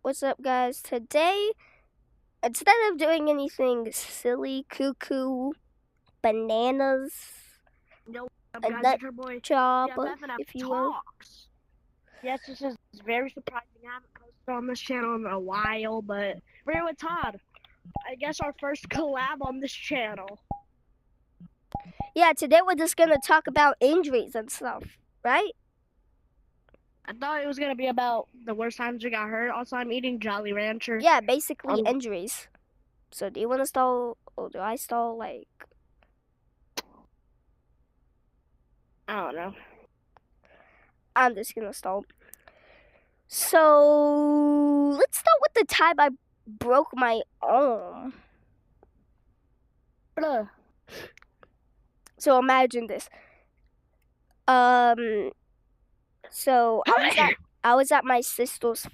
What's up, guys? Today, instead of doing anything silly, cuckoo, bananas, Yo, a guys, nut it's your boy job, bffnf if you will. talks. Yes, this is very surprising. I haven't posted on this channel in a while, but we're here with Todd. I guess our first collab on this channel. Yeah, today we're just gonna talk about injuries and stuff, right? I thought it was gonna be about the worst times we got hurt. Also, I'm eating Jolly Rancher. Yeah, basically injuries. So, do you want to stall, or do I stall? I don't know. I'm just gonna stall. So, let's start with the time I broke my arm. So, imagine this. So I was at my sister's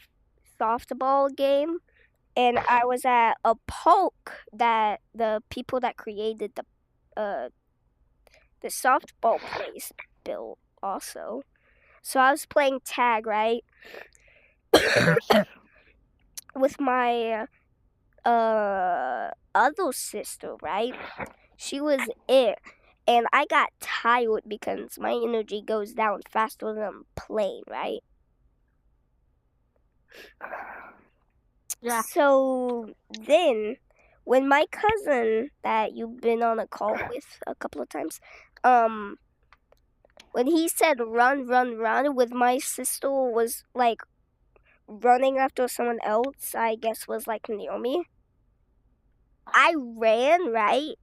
softball game, and I was at a park that the people that created the softball place built also. So I was playing tag, right? With my other sister, right? She was it. And I got tired because my energy goes down faster than playing, right? Yeah. So then, when my cousin that you've been on a call with a couple of times, when he said run, run, run, with my sister was like running after someone else, I guess was like Naomi. I ran, right?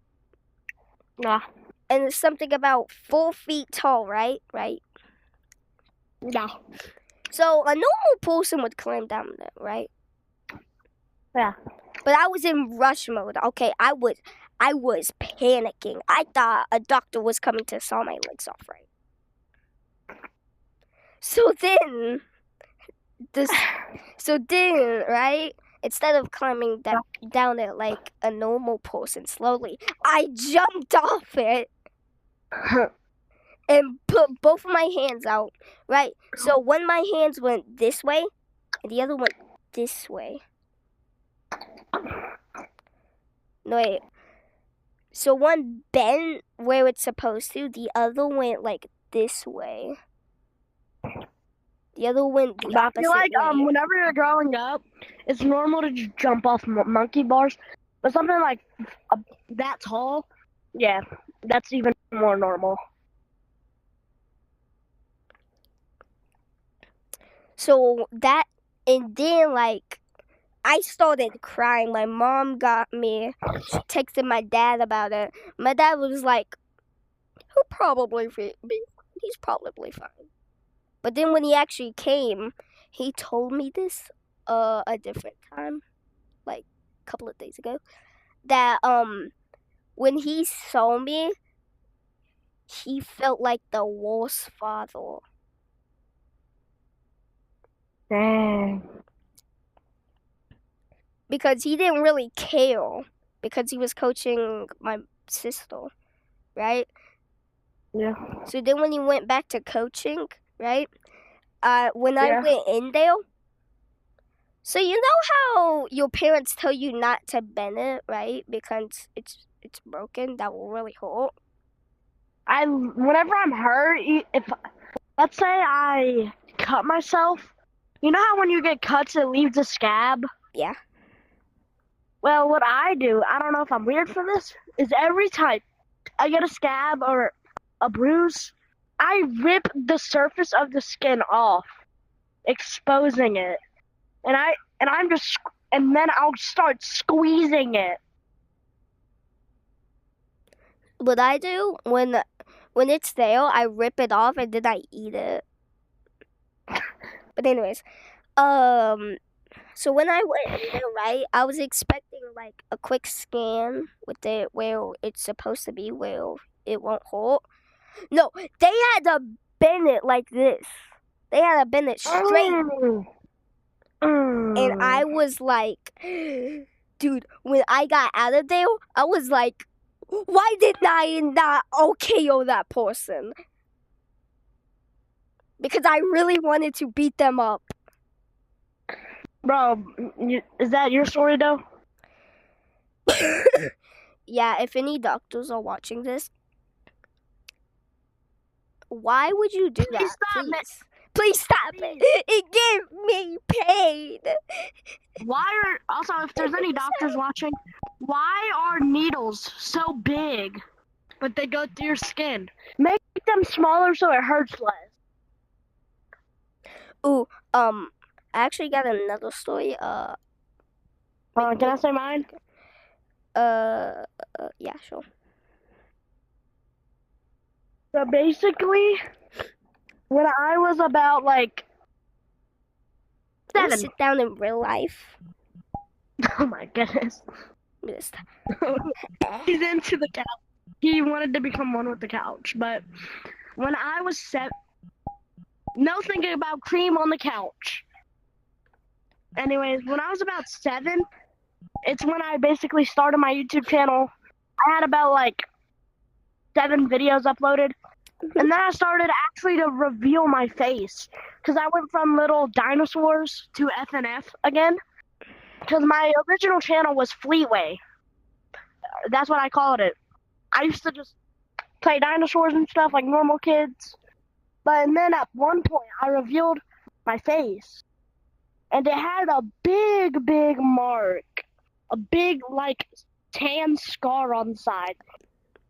Yeah. And it's something about 4 feet tall, right? Right? Yeah. So a normal person would climb down there, right? Yeah. But I was in rush mode. Okay, I was panicking. I thought a doctor was coming to saw my legs off, right? So then, right? Instead of climbing down it like a normal person slowly, I jumped off it and put both of my hands out, right? So when my hands went this way, and the other went this way. No, wait. So one bent where it's supposed to, the other went like this way. The other went the opposite I feel like way. whenever you're growing up, it's normal to just jump off monkey bars, but something like that tall, yeah, that's even more normal. So that, and then like I started crying. My mom got me. She texted my dad about it. My dad was like, "He'll probably be. He's probably fine." But then when he actually came, he told me this a different time, like a couple of days ago, that when he saw me, he felt like the worst father. Dang. Because he didn't really care, because he was coaching my sister, right? Yeah. So then when he went back to coaching, right? When I Yeah. went in there, so you know how your parents tell you not to bend it, right? Because it's broken, that will really hurt. Whenever I'm hurt, if let's say I cut myself, you know how when you get cuts it leaves a scab? Yeah. Well, what I do, I don't know if I'm weird for this, is every time I get a scab or a bruise, I rip the surface of the skin off, exposing it, and then I'll start squeezing it. What I do when it's there, I rip it off and then I eat it. But anyways, so when I went in there, right, I was expecting like a quick scan with it where it's supposed to be, where it won't hurt. No, they had to bend it like this. They had to bend it straight. And I was like, dude, when I got out of there, I was like, why did I not KO that person? Because I really wanted to beat them up. Bro, is that your story though? Yeah, if any doctors are watching this, why would you do Please that? stop, man. Please stop Please. it. It gave me pain. Also, if there's any doctors watching, why are needles so big, but they go through your skin? Make them smaller so it hurts less. Ooh, I actually got another story. Can I say mine? Yeah, sure. So basically, when I was about like Can you 7. sit down in real life? Oh my goodness. Just- He's into the couch. He wanted to become one with the couch, but when I was 7, no thinking about cream on the couch. Anyways, when I was about 7, it's when I basically started my YouTube channel. I had about like 7 videos uploaded. And then I started actually to reveal my face. Because I went from little dinosaurs to FNF again. Because my original channel was Fleetway. That's what I called it. I used to just play dinosaurs and stuff like normal kids. But then at one point, I revealed my face. And it had a big, big mark. A big, like, tan scar on the side.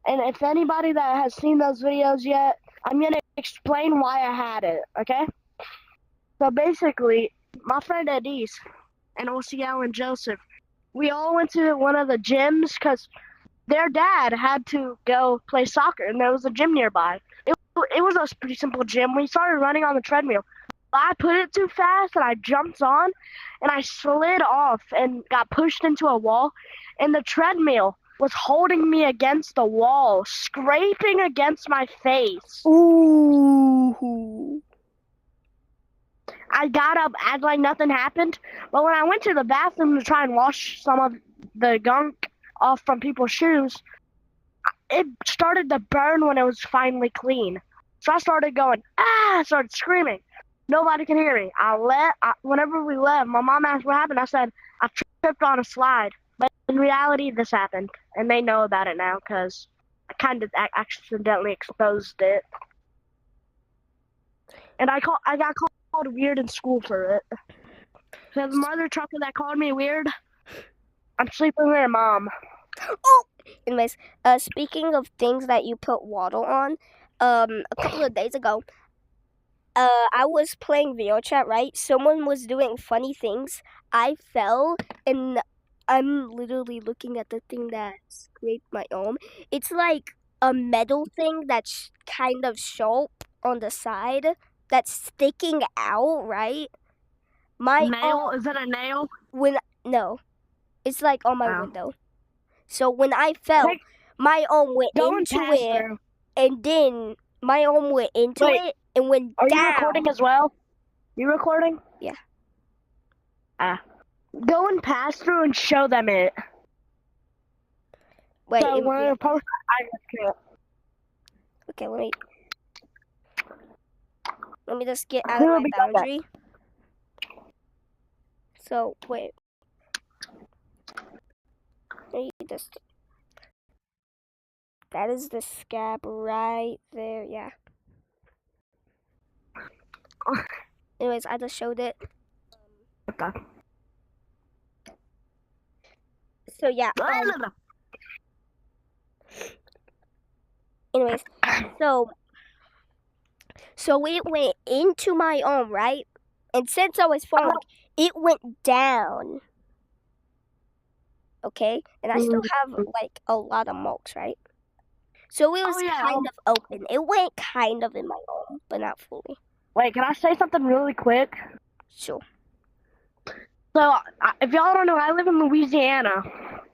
And if anybody that has seen those videos yet, I'm going to explain why I had it, okay? So basically, my friend Edise and OCL and Joseph, we all went to one of the gyms because their dad had to go play soccer, and there was a gym nearby. It was a pretty simple gym. We started running on the treadmill. I put it too fast, and I jumped on, and I slid off and got pushed into a wall, and the treadmill was holding me against the wall, scraping against my face. Ooh. I got up, acted like nothing happened, but when I went to the bathroom to try and wash some of the gunk off from people's shoes, it started to burn when it was finally clean. So I started going, I started screaming. Nobody can hear me. Whenever we left, my mom asked what happened. I said, I tripped on a slide. But in reality, this happened. And they know about it now because I kind of accidentally exposed it. And I got called weird in school for it. So the mother trucker that called me weird, I'm sleeping with her mom. Oh! Anyways, speaking of things that you put water on, a couple of days ago, I was playing video chat, right? Someone was doing funny things. I fell, and I'm literally looking at the thing that scraped my arm. It's like a metal thing that's kind of sharp on the side that's sticking out, right? My Nail? Is it a nail? No, it's like on my Oh. window. So when I fell, my arm went into it, through. and then my arm went into it and went Are down. you recording as well? You recording? Yeah. Go and pass through and show them it. Wait. So when I post, Okay, let me just get out of my boundary. So wait. That is the scab right there. Yeah. Anyways, I just showed it. Okay. So yeah. Anyways, so it went into my arm, right? And since I was falling, it went down. Okay, and I still have like a lot of marks, right? So it was kind of open. It went kind of in my arm, but not fully. Wait, can I say something really quick? Sure. So, if y'all don't know, I live in Louisiana.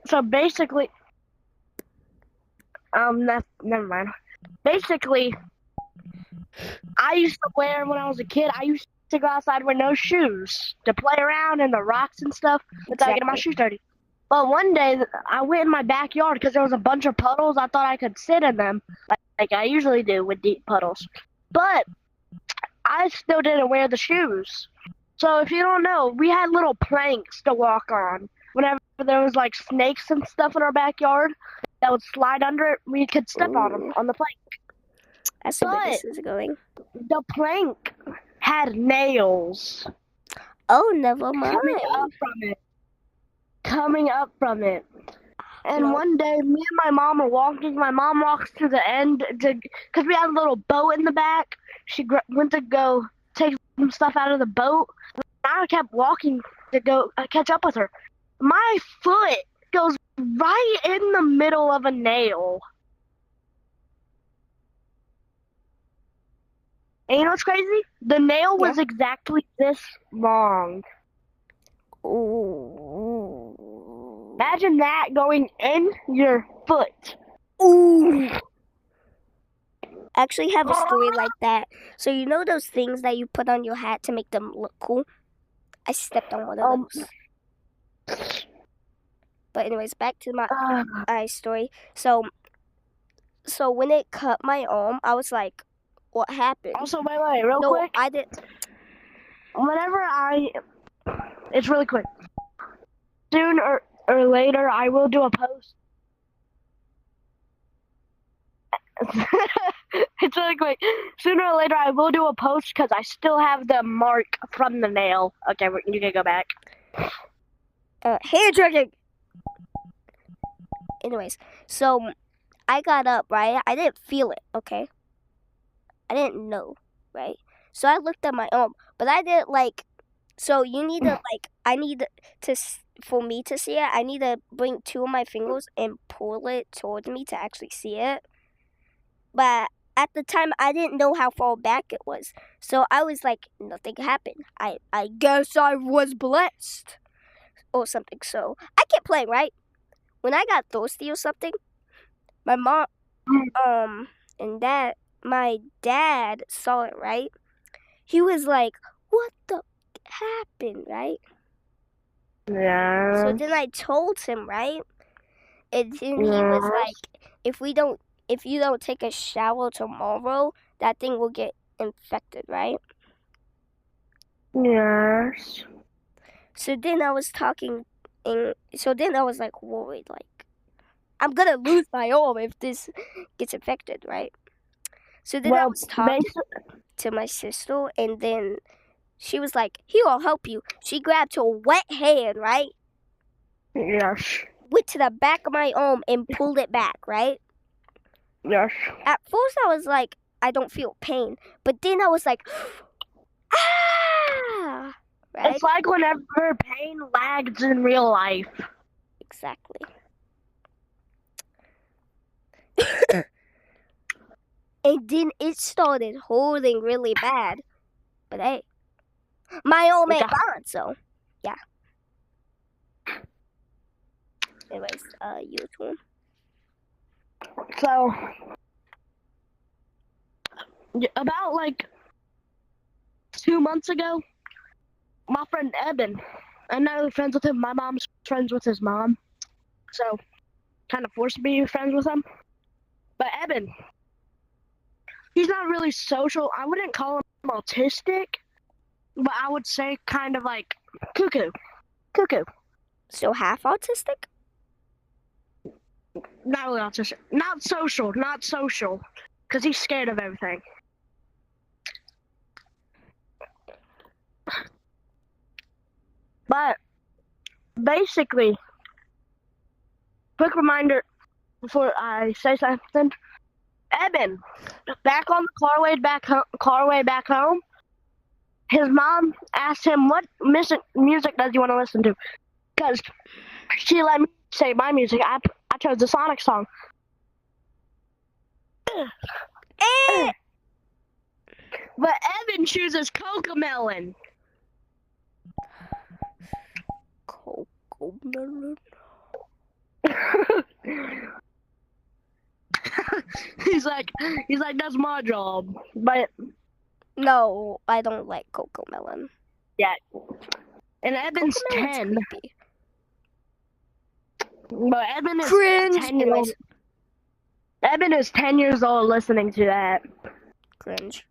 So basically, never mind. Basically, I used to wear, when I was a kid, I used to go outside with no shoes to play around in the rocks and stuff without getting my shoes dirty. But one day, I went in my backyard because there was a bunch of puddles. I thought I could sit in them, like I usually do with deep puddles. But I still didn't wear the shoes. So if you don't know, we had little planks to walk on. Whenever there was like snakes and stuff in our backyard that would slide under it, we could step on them Ooh, on the plank. I see where But this is going. the plank had nails Oh, never coming mind. up from it. Coming up from it. And No. one day, me and my mom are walking. My mom walks to the end because we had a little boat in the back. She went to go take some stuff out of the boat. I kept walking to go catch up with her. My foot goes right in the middle of a nail. And you know what's crazy? The nail Yeah. was exactly this long. Ooh. Imagine that going in your foot. Ooh. I actually have a story like that. So you know those things that you put on your hat to make them look cool? I stepped on one of those. But anyways, back to my story. So when it cut my arm, I was like, "What happened?" Also, wait, real No, quick. I did. It's really quick. Sooner or later, I will do a post. It's really quick. Sooner or later, I will do a post because I still have the mark from the nail. Okay, you can go back. Hand tracking. Anyways, so I got up, right? I didn't feel it, okay? I didn't know, right? So I looked at my arm, but I didn't like. So you need to like. I need to for me to see it. I need to bring two of my fingers and pull it towards me to actually see it. But at the time, I didn't know how far back it was, so I was like, nothing happened. I guess I was blessed or something. So I kept playing, right? When I got thirsty or something, my mom and my dad saw it, right? He was like, "What the happened?" Right? So Yeah. then I told him, right? And then he was Yeah. like, if you don't take a shower tomorrow, that thing will get infected, right?" Yes. So then I was talking, and so then I was like worried, like I'm gonna lose my arm if this gets infected, right? So then I Well, was talking basically, to my sister, and then she was like, "He will help you." She grabbed her wet hand, right? yes. Went to the back of my arm and pulled it back, right? Yes. At first, I was like, I don't feel pain. But then I was like, ah! Right? It's like whenever pain lags in real life. Exactly. And then it started hurting really bad. But hey, my arm ain't gone, so yeah. Anyways, your turn. So, about like 2 months ago, my friend Eben, I'm not really friends with him. My mom's friends with his mom, so kind of forced me to be friends with him. But Eben, he's not really social. I wouldn't call him autistic, but I would say kind of like cuckoo. Cuckoo. So half autistic? Not really autistic. Not social. Not social. Because he's scared of everything. But basically, quick reminder before I say something. Eben, back on the car way back home, his mom asked him what music does he want to listen to, because she let me say my music. I chose the Sonic song. Eh! But Evan chooses Cocomelon. Cocomelon. he's like that's my job. But no, I don't like Cocomelon. Yeah. And Evan's 10. Creepy. But Evan is Cringe. 10 years old. Evan is 10 years old listening to that. Cringe.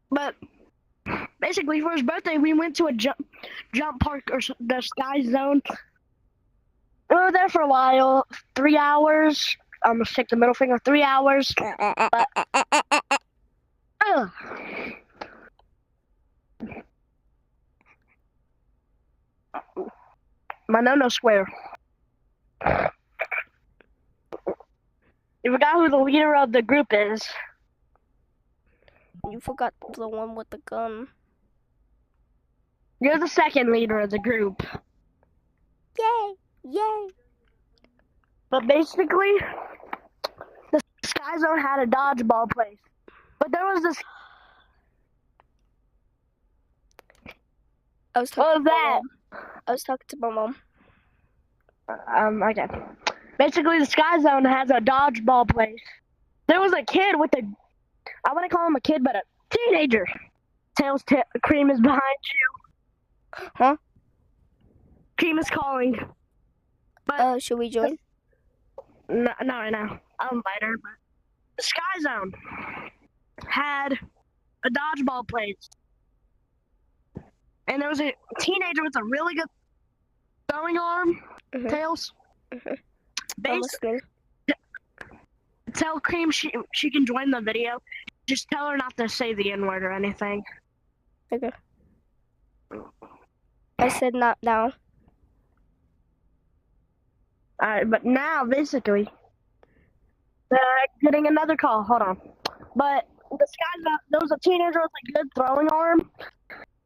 But basically for his birthday, we went to a jump park or the Sky Zone. We were there for a while, 3 hours. I almost take the middle finger, 3 hours. But, my no square. You forgot who the leader of the group is. You forgot the one with the gun. You're the second leader of the group. Yay! Yay! But basically, the Sky Zone had a dodgeball place. But there was this. What was that? I was talking to my mom. Okay. Basically, the Sky Zone has a dodgeball place. There was a kid with I wouldn't call him a kid, but a teenager. Tails, Cream is behind you. Huh? Cream is calling. But should we join? No, not right now. I'll invite her. But the Sky Zone had a dodgeball place. And there was a teenager with a really good throwing arm. Tails. Basically, tell Cream she can join the video. Just tell her not to say the N-word or anything. Okay. I said not now. Alright, but now basically, getting another call. Hold on. But this guy, there was a teenager with a good throwing arm.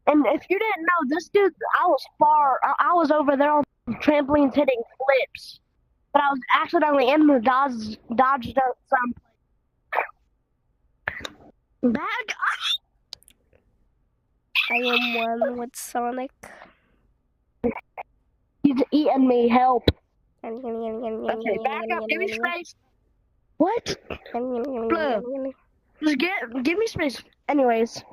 And if you didn't know, this dude, I was over there on trampolines hitting flips. But I was accidentally in the dodged out some. Bad guy. I am one with Sonic. He's eating me. Help. Okay, back up. Give me space. What? Blue. Just give me space. Anyways.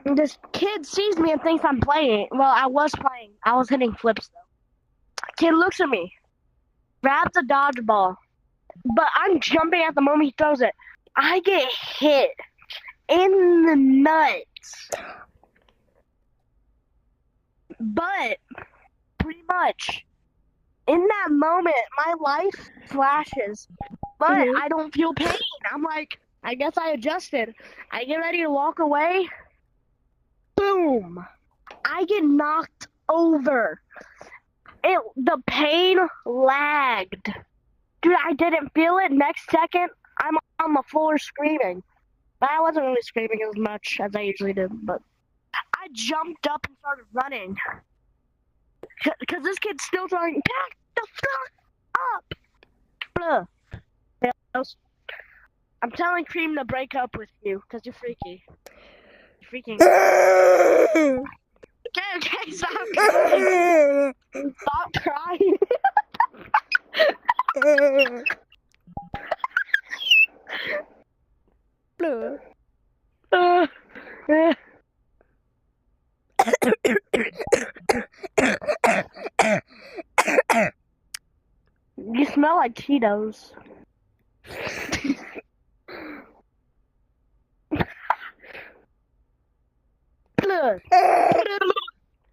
This kid sees me and thinks I'm playing. Well, I was playing. I was hitting flips, though. Kid looks at me. Grabs a dodgeball. But I'm jumping at the moment he throws it. I get hit in the nuts. But, pretty much, in that moment, my life flashes. But I don't feel pain. I'm like, I guess I adjusted. I get ready to walk away. Boom. I get knocked over. The pain lagged. Dude, I didn't feel it. Next second, I'm on the floor screaming. But I wasn't really screaming as much as I usually do. But I jumped up and started running. Because this kid's still trying, back the fuck up. Blah. I'm telling Cream to break up with you because you're freaky. You're freaking. Okay, stop crying. Stop crying. Blue. You smell like Cheetos.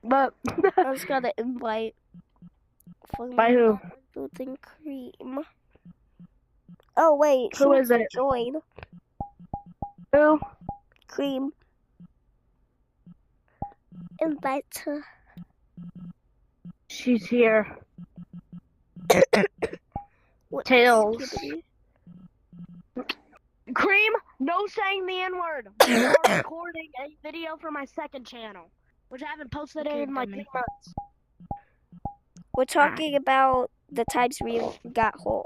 But I just got an invite from by who? Golden Cream. Oh wait, Who is it? Join. Who? Cream. Invite her. She's here. What Tails. activity? Cream, no saying the N-word. We're recording a video for my second channel, which I haven't posted in like 2 months. We're talking about the times we got home.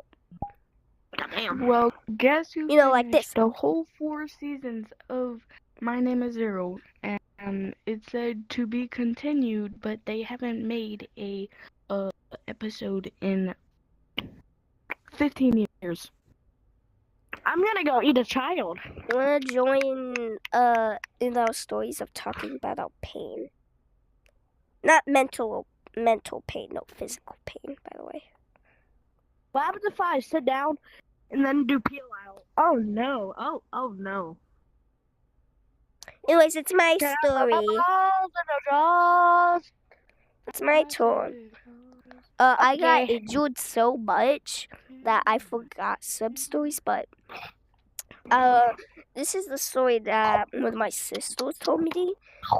Damn. Well, guess who? You know, like finished this. The whole 4 seasons of My Name is Zero, and it said to be continued, but they haven't made a episode in 15 years. I'm gonna go eat a child. You wanna join in our stories of talking about our pain? Not mental pain, no physical pain, by the way. What happens if I sit down and then do peel out? Oh no. Oh no. Anyways, it's my story. It's my turn. I got Okay. injured so much that I forgot some stories, but this is the story that one of my sisters told me.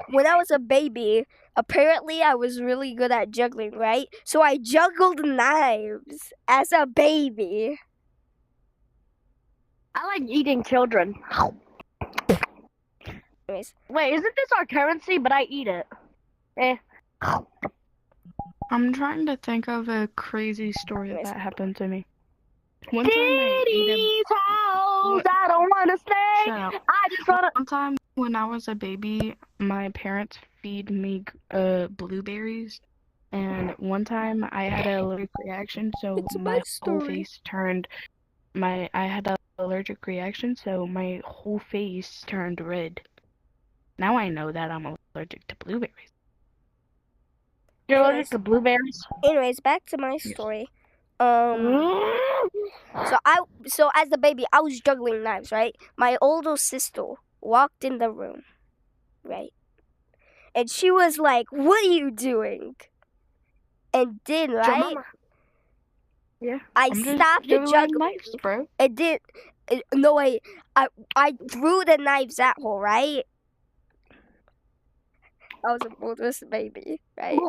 When I was a baby, apparently I was really good at juggling, right? So I juggled knives as a baby. I like eating children. Anyways, Wait, isn't this our currency? But I eat it. Eh. I'm trying to think of a crazy story Anyways. that happened to me. One time I ate a Kitty's house. What? I don't want to stay. Shut up. I just want to. One time when I was a baby, my parents feed me blueberries, and one time I had an allergic reaction, so It's my my whole story. face turned. I had an allergic reaction, so my whole face turned red. Now I know that I'm allergic to blueberries. You're allergic to blueberries? Anyways, back to my story. So as a baby, I was juggling knives, right? My older sister walked in the room, right? And she was like, "What are you doing?" And then, Your right, mama. Yeah. I I'm just stopped the juggling juggling. knives, bro. And then, no wait, I threw the knives at her, right? I was the oldest baby, right?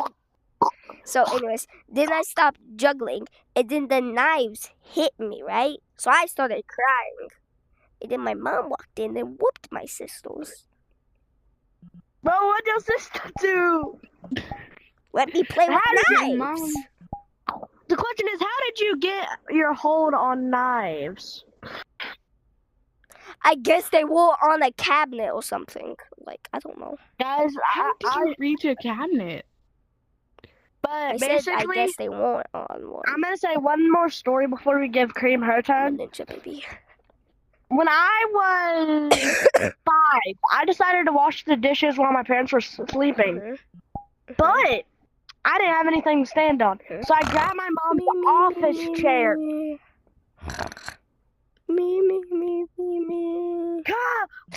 So, anyways, then I stopped juggling, and then the knives hit me, right? So I started crying. And then my mom walked in and whooped my sisters. Bro, what'd your sister do? Let me play with Your knives. mom. The question is, how did you get your hold on knives? I guess they were on a cabinet or something. Like, I don't know. Guys, How did I you reach a cabinet? I but said I basically, guess they weren't on one. I'm gonna say one more story before we give Cream her I'm a turn. ninja baby. When I was 5, I decided to wash the dishes while my parents were sleeping. Mhm. But I didn't have anything to stand on. So I grabbed my mom's office chair. Me.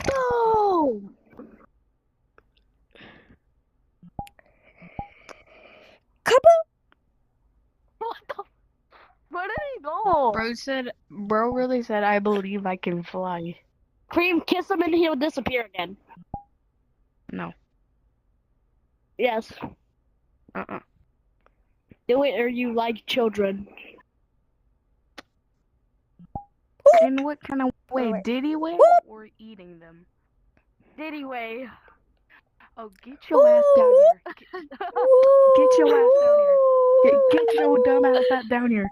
Boom! Kaboom! What the? Where did he go? Bro really said, I believe I can fly. Cream, kiss him and he'll disappear again. No. Yes. Do it or you like children. In what kind of way? wait. Diddy way or eating them? Diddy way. Oh, get your ass down here. Get your ass down here. Get your dumb ass down here.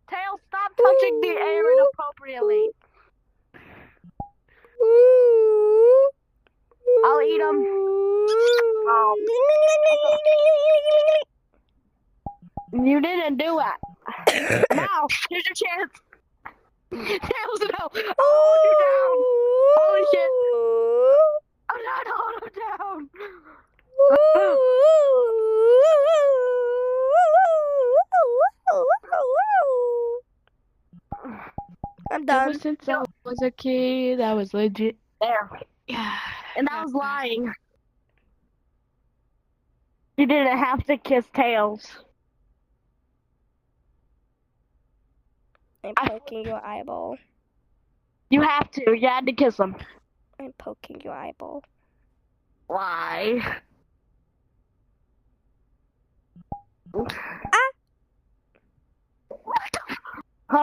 Tail, stop touching the air inappropriately. I'll eat them. You didn't do it. Now, here's your chance. Tails, no. I'll hold you down. Holy shit. I'm not holding him down. I'm done. Ever since I was a kid, I was legit. There. Yeah. And I was lying. You didn't have to kiss Tails. I'm poking your eyeball. You have to. You had to kiss him. I'm poking your eyeball. Why? Hold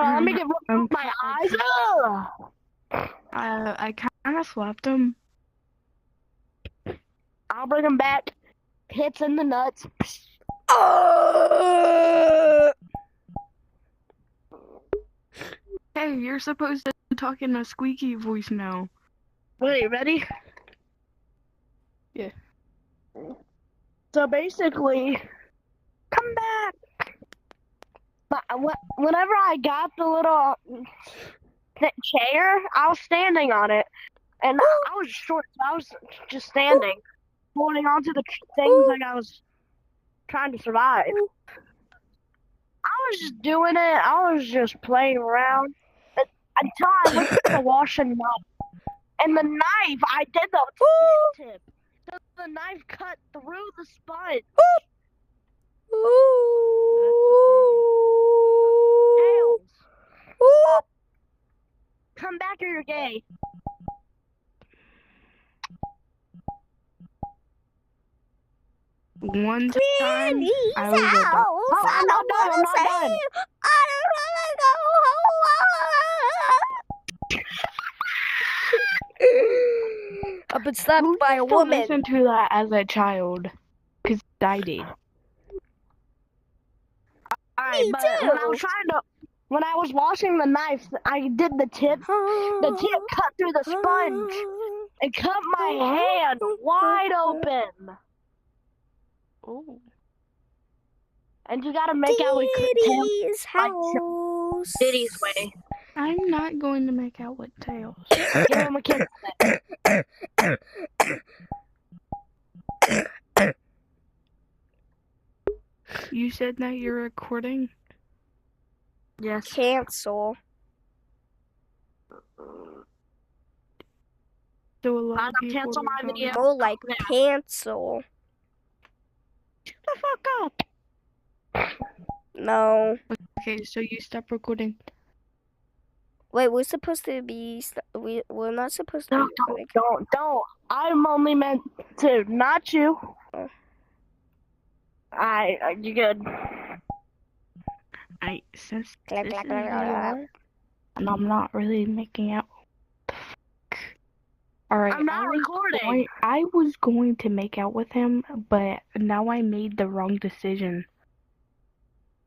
on, let me get my eyes. I kind of slapped him. I'll bring him back. Hits in the nuts. Hey, you're supposed to talk in a squeaky voice now. Wait, ready? Yeah. So basically, come back. But whenever I got the little chair, I was standing on it, and I was short, so I was just standing, holding on to the things like I was trying to survive. was just doing it. I was just playing around until I went to wash a knife. And the knife, I did the tip. So the knife cut through the sponge. Tails, come back or you're gay. One time, I was House. about. Oh, I'm not done. I'm not done. I don't wanna go home. I've been slapped Who by a used to woman. listen to that as a child? Cause I did. Alright, Me but too. when I was washing the knife, I did the tip. The tip cut through the sponge. It cut my hand wide open. Oh. And you gotta make out with Diddy's house. Diddy's way. I'm not going to make out with Tails. Give him a kiss. You said that you're recording? Yes. Cancel. So a lot of people cancel my are going- video. More like Yeah. cancel. Shut the fuck up. No. Okay, so you stop recording. Wait, we're supposed to be. We're not supposed to be recording. Don't. I'm only meant to, not you. Oh. You good. Since Clap, this clap, is clap, clap, clap. VR, and I'm not really making out. Alright, I'm not recording. I was going to make out with him, but now I made the wrong decision.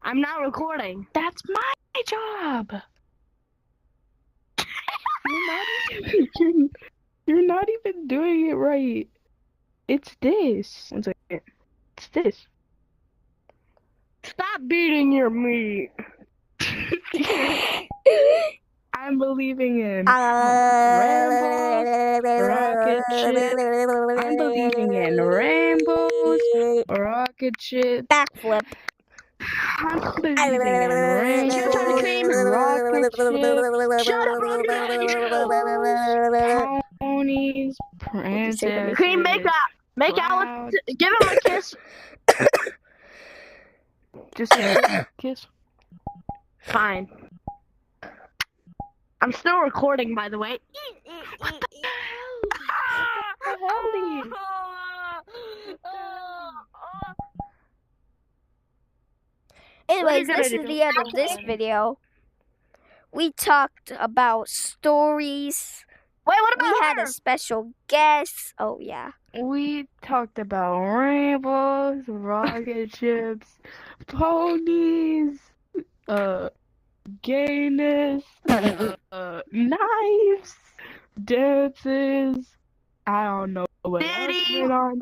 I'm not recording. That's my job. You're not even doing it right. It's this. One second. It's this. Stop beating your meat. I'm believing in Rambo's rocket ship. I'm believing in Rambo's rocket ship. Backflip. I'm believing in Rambo's rocket ship. Shut up, Ponies, princesses. Cream, make out with, give him a kiss. Just a kiss. Fine. I'm still recording, by the way. What the hell? Anyways, gonna this is do? the end of this video. We talked about stories. Wait, what We about had her? a special guest. Oh yeah. We talked about rainbows, rocket ships, ponies, gayness, knives, dances. I don't know what else Diddy. went on.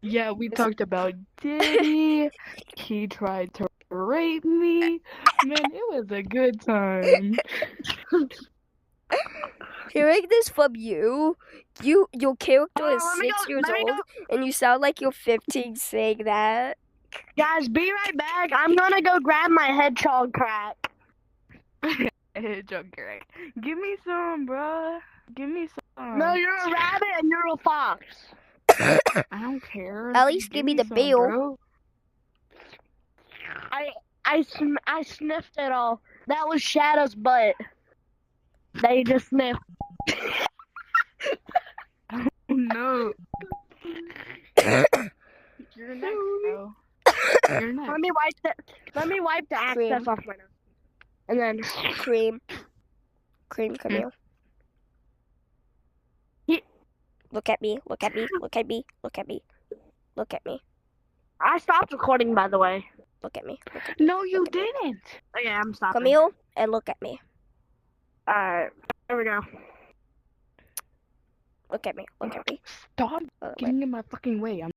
Yeah, we talked about Diddy. He tried to rape me. Man, it was a good time. Hearing this from you, your character is let me 6 go- years let me old, and you sound like you're 15 saying that. Guys, be right back. I'm gonna go grab my hedgehog crack. Hedgehog crack. Give me some, bruh. Give me some. No, you're a rabbit and you're a fox. I don't care. At least give me the some, bill. bro. I sniffed it all. That was Shadow's butt. They just sniffed. No. You're next, bro. You're next. Let me wipe the Cream. access off my nose. And then Cream, come here. Look at me. Look at me. Look at me. Look at me. Look at me. I stopped recording, by the way. Look at me. No, you didn't. Okay, I'm stopping. Camille, and look at me. Alright, there we go. Look at me. Look at me. Stop Wait. getting in my fucking way. I'm